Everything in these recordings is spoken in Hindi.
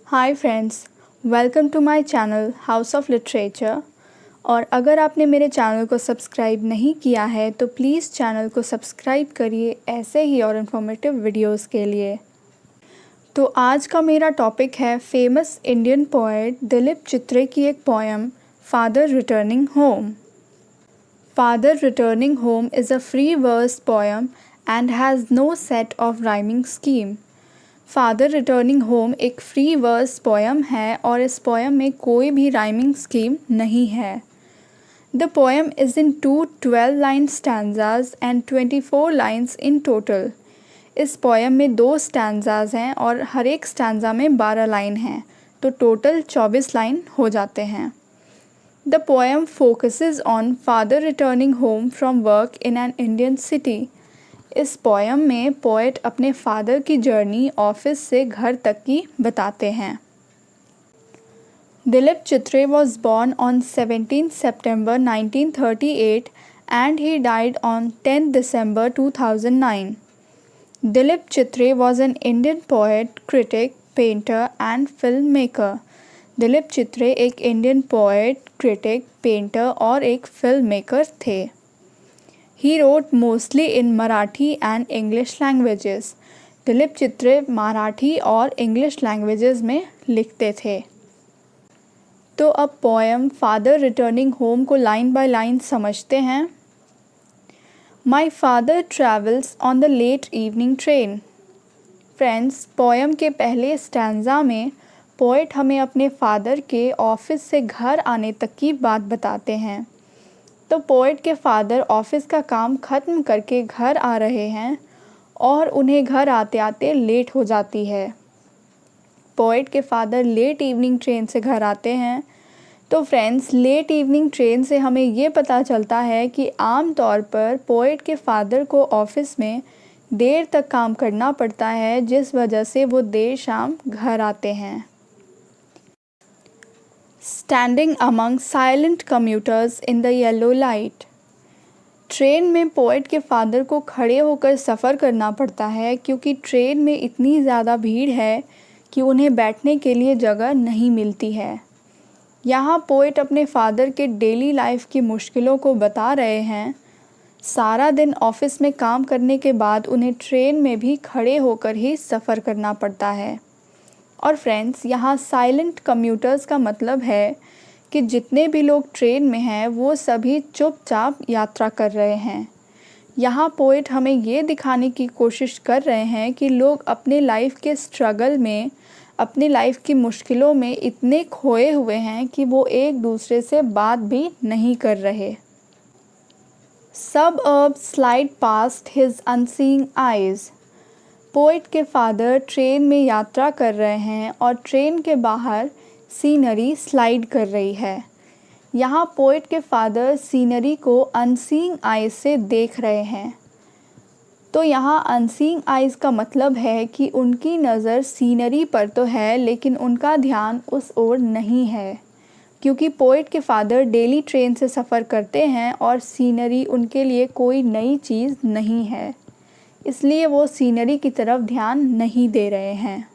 Hi friends, welcome to my channel house of literature. और अगर आपने मेरे चैनल को सब्सक्राइब नहीं किया है तो प्लीज़ चैनल को सब्सक्राइब करिए ऐसे ही और इन्फॉर्मेटिव वीडियोस के लिए। तो आज का मेरा टॉपिक है famous Indian poet Dilip Chitre की एक poem father returning home. Father returning home is a free verse poem and has no set of rhyming scheme. Father returning home एक फ्री वर्स पोएम है और इस पोएम में कोई भी राइमिंग स्कीम नहीं है। The poem is in 12 line stanzas and 24 lines in total. इस पोएम में 2 स्टैंजाज हैं और हर एक स्टैंजा में 12 लाइन हैं, तो टोटल 24 लाइन हो जाते हैं। The poem focuses on father returning home from work in an Indian city. इस पोएम में पोएट अपने फादर की जर्नी ऑफिस से घर तक की बताते हैं। दिलीप चित्रे was born on 17 September 1938 and he died on 10 December 2009. Dilip Chitre was an Indian poet, critic, painter and filmmaker. Dilip Chitre एक इंडियन पोएट, क्रिटिक, पेंटर और एक फिल्म मेकर थे। He wrote mostly in Marathi and English languages. Dilip Chitre Marathi और इंग्लिश लैंग्वेजेस में लिखते थे। तो अब पोएम फादर रिटर्निंग होम को लाइन बाय लाइन समझते हैं। My father travels on the late evening train. Friends, poem के पहले स्टैंजा में पोएट हमें अपने फादर के ऑफिस से घर आने तक की बात बताते हैं। तो पोएट के फादर ऑफिस का काम ख़त्म करके घर आ रहे हैं और उन्हें घर आते आते लेट हो जाती है। पोएट के फादर लेट इवनिंग ट्रेन से घर आते हैं। तो फ्रेंड्स, लेट इवनिंग ट्रेन से हमें ये पता चलता है कि आम तौर पर पोएट के फादर को ऑफिस में देर तक काम करना पड़ता है, जिस वजह से वो देर शाम घर आते हैं। Standing among silent commuters in the yellow light. Train में पोएट के फादर को खड़े होकर सफ़र करना पड़ता है क्योंकि ट्रेन में इतनी ज़्यादा भीड़ है कि उन्हें बैठने के लिए जगह नहीं मिलती है। यहाँ पोएट अपने फादर के डेली लाइफ की मुश्किलों को बता रहे हैं। सारा दिन ऑफिस में काम करने के बाद उन्हें ट्रेन में भी खड़े होकर ही सफ़र करना पड़ता है। और फ्रेंड्स, यहाँ साइलेंट कम्यूटर्स का मतलब है कि जितने भी लोग ट्रेन में हैं वो सभी चुपचाप यात्रा कर रहे हैं। यहाँ पोएट हमें ये दिखाने की कोशिश कर रहे हैं कि लोग अपने लाइफ के स्ट्रगल में, अपनी लाइफ की मुश्किलों में इतने खोए हुए हैं कि वो एक दूसरे से बात भी नहीं कर रहे। Suburbs slide past his unseeing eyes. Poet के फादर ट्रेन में यात्रा कर रहे हैं और ट्रेन के बाहर सीनरी स्लाइड कर रही है। यहाँ पोएट के फादर सीनरी को अनसीइंग आइज से देख रहे हैं। तो यहाँ अनसीइंग आइज का मतलब है कि उनकी नज़र सीनरी पर तो है लेकिन उनका ध्यान उस ओर नहीं है, क्योंकि पोएट के फादर डेली ट्रेन से सफ़र करते हैं और सीनरी उनके लिए कोई नई चीज़ नहीं है, इसलिए वो सीनरी की तरफ ध्यान नहीं दे रहे हैं।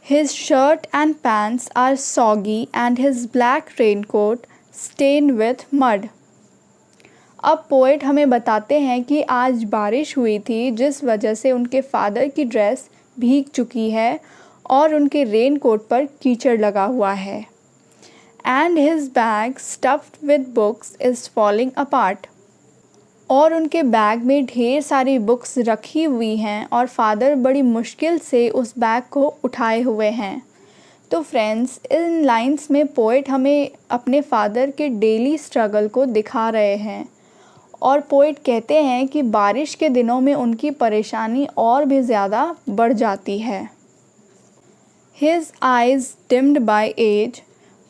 His shirt and pants are soggy and his black raincoat stained with mud. अब पोएट हमें बताते हैं कि आज बारिश हुई थी, जिस वजह से उनके फादर की ड्रेस भीग चुकी है और उनके रेनकोट पर कीचड़ लगा हुआ है। And his bag stuffed with books is falling apart. और उनके बैग में ढेर सारी बुक्स रखी हुई हैं और फादर बड़ी मुश्किल से उस बैग को उठाए हुए हैं। तो फ्रेंड्स, इन लाइंस में पोएट हमें अपने फादर के डेली स्ट्रगल को दिखा रहे हैं और पोएट कहते हैं कि बारिश के दिनों में उनकी परेशानी और भी ज़्यादा बढ़ जाती है। His eyes dimmed by age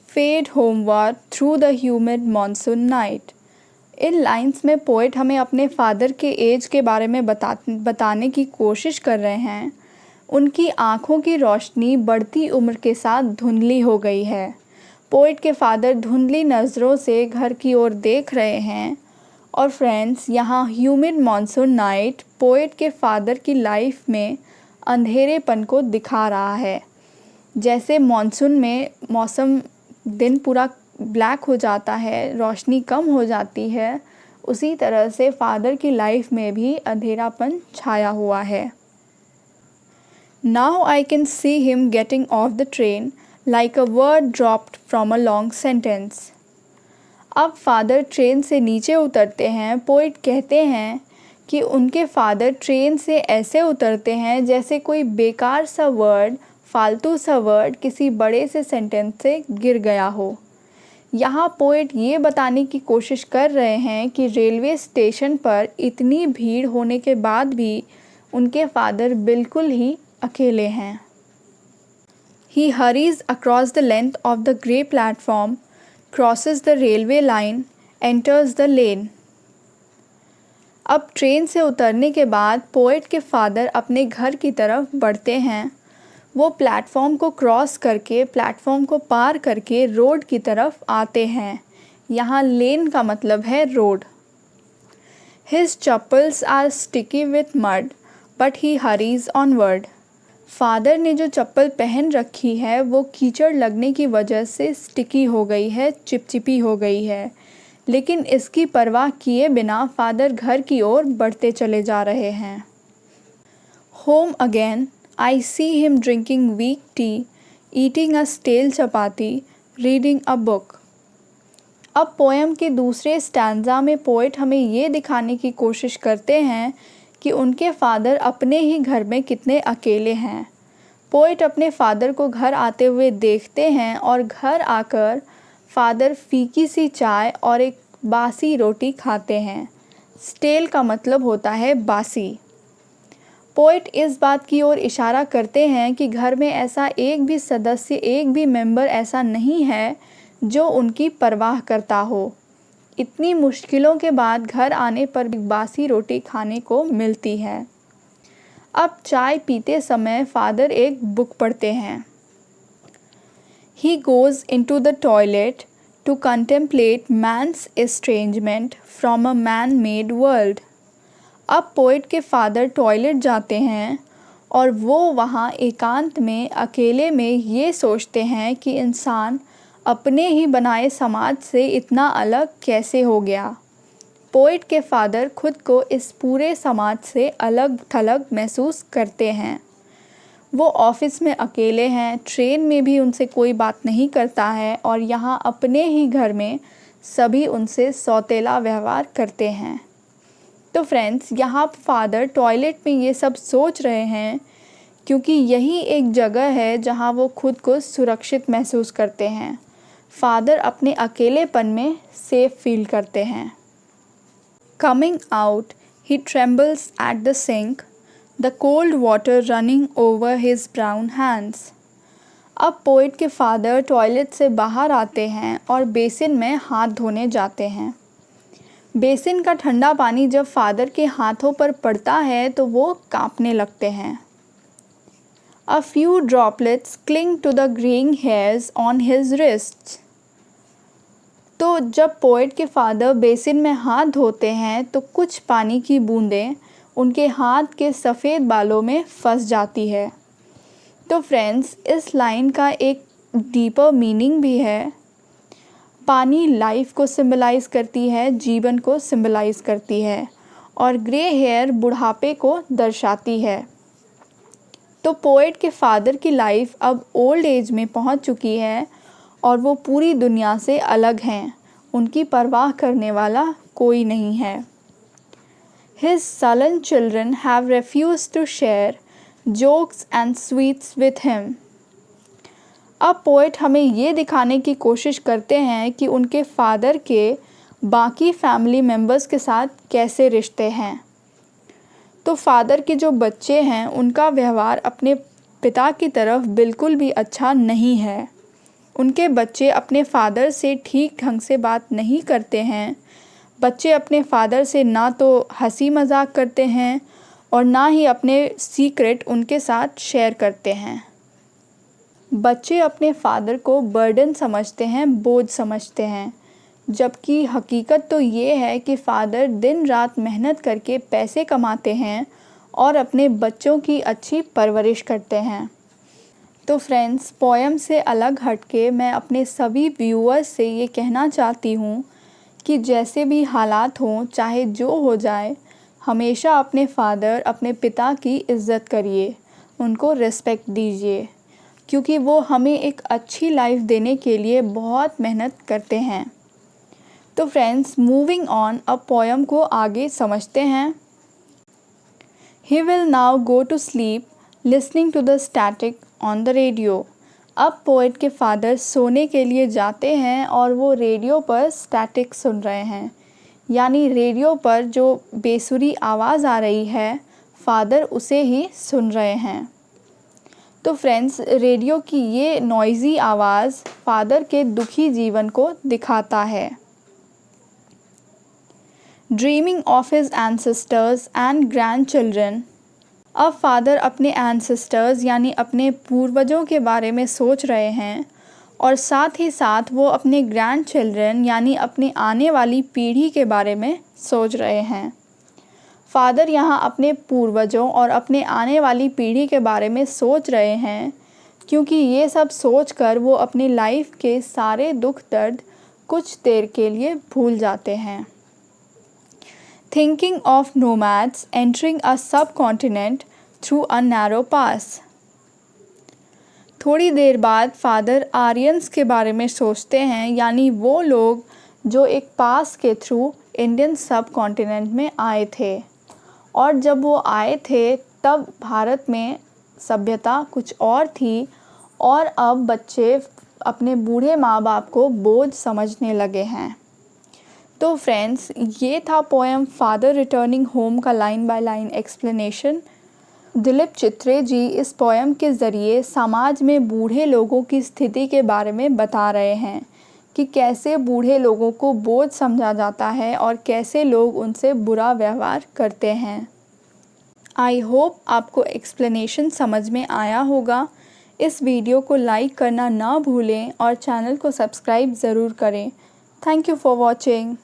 fade homeward through the humid monsoon night. In lines में पोएट हमें अपने फादर के एज के बारे में बताने की कोशिश कर रहे हैं। उनकी आँखों की रोशनी बढ़ती उम्र के साथ धुंधली हो गई है। पोएट के फादर धुंधली नज़रों से घर की ओर देख रहे हैं। और फ्रेंड्स, यहाँ ह्यूमिड मॉनसून नाइट पोएट के फादर की लाइफ में अंधेरेपन को दिखा रहा है। जैसे मॉनसून में मौसम दिन पूरा ब्लैक हो जाता है, रोशनी कम हो जाती है, उसी तरह से फादर की लाइफ में भी अंधेरापन छाया हुआ है। Now I can see him getting off the train like a word dropped from a long sentence. अब फादर ट्रेन से नीचे उतरते हैं। पोइट कहते हैं कि उनके फादर ट्रेन से ऐसे उतरते हैं जैसे कोई बेकार सा वर्ड, फालतू सा वर्ड किसी बड़े से सेंटेंस से गिर गया हो। यहाँ पोइट ये बताने की कोशिश कर रहे हैं कि रेलवे स्टेशन पर इतनी भीड़ होने के बाद भी उनके फादर बिल्कुल ही अकेले हैं। He hurries across the length of the grey platform, crosses the railway line, enters the lane. अब ट्रेन से उतरने के बाद पोएट के फादर अपने घर की तरफ बढ़ते हैं। वो प्लेटफॉर्म को क्रॉस करके, प्लेटफॉर्म को पार करके रोड की तरफ आते हैं। यहाँ लेन का मतलब है road. His chappals are sticky with mud, but he hurries onward. Father ने जो चप्पल पहन रखी है वो कीचड़ लगने की वजह से स्टिकी हो गई है, चिपचिपी हो गई है, लेकिन इसकी परवाह किए बिना फादर घर की ओर बढ़ते चले जा रहे हैं। Home again I see him drinking weak tea, eating a stale chapati, reading a book. अब पोएम के दूसरे स्टैंजा में पोएट हमें ये दिखाने की कोशिश करते हैं कि उनके फादर अपने ही घर में कितने अकेले हैं। पोएट अपने फादर को घर आते हुए देखते हैं और घर आकर फादर फीकी सी चाय और एक बासी रोटी खाते हैं। स्टेल का मतलब होता है बासी। पोएट इस बात की ओर इशारा करते हैं कि घर में ऐसा एक भी सदस्य, एक भी मेंबर ऐसा नहीं है जो उनकी परवाह करता हो। इतनी मुश्किलों के बाद घर आने पर भी बासी रोटी खाने को मिलती है। अब चाय पीते समय फादर एक बुक पढ़ते हैं। He goes into the toilet to contemplate man's estrangement from a man-made world. अब पोएट के फादर टॉयलेट जाते हैं और वो वहाँ एकांत में अकेले में ये सोचते हैं कि इंसान अपने ही बनाए समाज से इतना अलग कैसे हो गया। पोएट के फादर खुद को इस पूरे समाज से अलग थलग महसूस करते हैं। वो ऑफिस में अकेले हैं, ट्रेन में भी उनसे कोई बात नहीं करता है और यहाँ अपने ही घर में सभी उनसे सौतेला व्यवहार करते हैं। तो फ्रेंड्स, यहाँ फादर टॉयलेट में ये सब सोच रहे हैं क्योंकि यही एक जगह है जहाँ वो खुद को सुरक्षित महसूस करते हैं। फादर अपने अकेलेपन में सेफ फील करते हैं। Coming out, he trembles at the sink, the cold water running over his brown hands. अब पोएट के फादर टॉयलेट से बाहर आते हैं और बेसिन में हाथ धोने जाते हैं। बेसिन का ठंडा पानी जब फादर के हाथों पर पड़ता है तो वो कांपने लगते हैं। A few droplets cling to the graying hairs on his wrists. तो जब पोएट के फादर बेसिन में हाथ धोते हैं तो कुछ पानी की बूंदें उनके हाथ के सफ़ेद बालों में फंस जाती है। तो फ्रेंड्स, इस लाइन का एक डीपर मीनिंग भी है। पानी लाइफ को सिंबलाइज़ करती है, जीवन को सिंबलाइज़ करती है, और ग्रे हेयर बुढ़ापे को दर्शाती है। तो पोएट के फादर की लाइफ अब ओल्ड एज में पहुंच चुकी है और वो पूरी दुनिया से अलग हैं। उनकी परवाह करने वाला कोई नहीं है। His sullen children have refused to share jokes and sweets with him. अब पोएट हमें ये दिखाने की कोशिश करते हैं कि उनके फादर के बाकी फैमिली मेम्बर्स के साथ कैसे रिश्ते हैं। तो फादर के जो बच्चे हैं उनका व्यवहार अपने पिता की तरफ बिल्कुल भी अच्छा नहीं है। उनके बच्चे अपने फादर से ठीक ढंग से बात नहीं करते हैं। बच्चे अपने फादर से ना तो हंसी मजाक करते हैं और ना ही अपने सीक्रेट उनके साथ शेयर करते हैं। बच्चे अपने फादर को बर्डन समझते हैं, बोझ समझते हैं, जबकि हकीकत तो ये है कि फ़ादर दिन रात मेहनत करके पैसे कमाते हैं और अपने बच्चों की अच्छी परवरिश करते हैं। तो फ्रेंड्स, पोएम से अलग हटके मैं अपने सभी व्यूअर्स से ये कहना चाहती हूँ कि जैसे भी हालात हों, चाहे जो हो जाए, हमेशा अपने फ़ादर, अपने पिता की इज़्ज़त करिए, उनको रिस्पेक्ट दीजिए, क्योंकि वो हमें एक अच्छी लाइफ देने के लिए बहुत मेहनत करते हैं। तो फ्रेंड्स, मूविंग ऑन, अब पोएम को आगे समझते हैं। He will now go to sleep listening to the static on the radio. अब पोएट के फादर सोने के लिए जाते हैं और वो रेडियो पर स्टैटिक सुन रहे हैं, यानी रेडियो पर जो बेसुरी आवाज़ आ रही है, फादर उसे ही सुन रहे हैं। तो फ्रेंड्स, रेडियो की ये नॉइज़ी आवाज़ फादर के दुखी जीवन को दिखाता है। Dreaming of his ancestors and grand children. अब फादर अपने एंसेस्टर्स यानी अपने पूर्वजों के बारे में सोच रहे हैं और साथ ही साथ वो अपने ग्रैंड चिल्ड्रन यानी अपनी आने वाली पीढ़ी के बारे में सोच रहे हैं। फादर यहाँ अपने पूर्वजों और अपने आने वाली पीढ़ी के बारे में सोच रहे हैं, क्योंकि ये सब सोचकर वो अपनी लाइफ के सारे दुख दर्द कुछ देर के लिए भूल जाते हैं। Thinking of nomads entering a subcontinent through a narrow pass. थोड़ी देर बाद फादर आर्यंस के बारे में सोचते हैं, यानी वो लोग जो एक पास के थ्रू इंडियन सब कॉन्टिनेंट में आए थे, और जब वो आए थे तब भारत में सभ्यता कुछ और थी और अब बच्चे अपने बूढ़े माँ बाप को बोझ समझने लगे हैं। तो फ्रेंड्स, ये था पोएम फादर रिटर्निंग होम का line by line explanation. Dilip Chitre ji इस पोएम के ज़रिए समाज में बूढ़े लोगों की स्थिति के बारे में बता रहे हैं कि कैसे बूढ़े लोगों को बोझ समझा जाता है और कैसे लोग उनसे बुरा व्यवहार करते हैं। आई होप आपको एक्सप्लेनेशन समझ में आया होगा। इस वीडियो को लाइक करना ना भूलें और चैनल को सब्सक्राइब ज़रूर करें। Thank you for watching.